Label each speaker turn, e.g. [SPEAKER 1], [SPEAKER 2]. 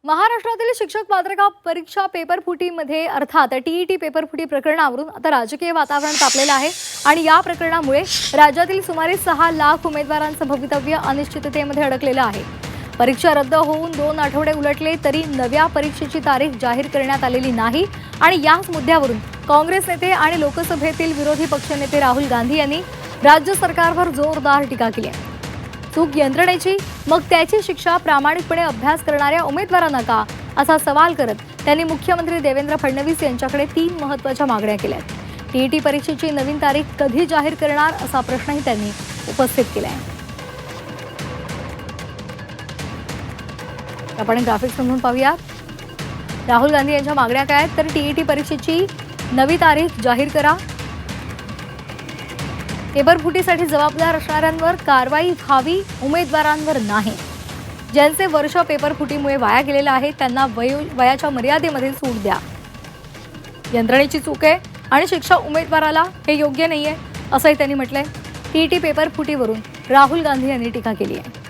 [SPEAKER 1] महाराष्ट्रातील शिक्षक पात्रता परीक्षा पेपर फुटीमध्ये अर्थात टीईटी पेपर फुटी प्रकरणावरून आता राजकीय वातावरण तापलेलं आहे आणि या प्रकरणामुळे राज्यातील सुमारे 6 लाख उमेदवारांचं भवितव्य अनिश्चिततेमध्ये अडकलेलं आहे। परीक्षा रद्द होऊन 2 आठवडे उलटले तरी नव्या परीक्षेची तारीख जाहीर करण्यात आलेली नाही आणि याच मुद्द्यावरून काँग्रेस नेते आणि लोकसभेतील विरोधी पक्षनेते राहुल गांधी यांनी राज्य सरकारवर जोरदार टीका केली आहे। चूक यंत्रणेची, मग त्याची शिक्षा प्रामाणिकपणे अभ्यास करणाऱ्या उमेदवारांना का, असा सवाल करत त्यांनी मुख्यमंत्री देवेंद्र फडणवीस यांच्याकडे 3 महत्त्वाच्या मागण्या केल्या आहेत। टीईटी परीक्षेची नवीन तारीख कधी जाहीर करणार असा प्रश्नही त्यांनी उपस्थित केला आहे। आपण ग्राफिक्स समजून पाहूया। राहुल गांधी यांच्या मागण्या काय आहेत तर टीईटी परीक्षेची नवी तारीख जाहीर करा, पेपर फुटीसाठी जबाबदार असणाऱ्यांवर कारवाई व्हावी, उमेदवारांवर नाही। ज्यांचे वर्ष पेपर फुटीमुळे वाया गेलेले आहे त्यांना वयाच्या मर्यादेमध्ये सूट द्या। यंत्रणेची चूक आहे आणि शिक्षा उमेदवाराला हे योग्य नाहीये असंही त्यांनी म्हटलंय। टीईटी पेपर फुटीवरून राहुल गांधी यांनी टीका केली आहे।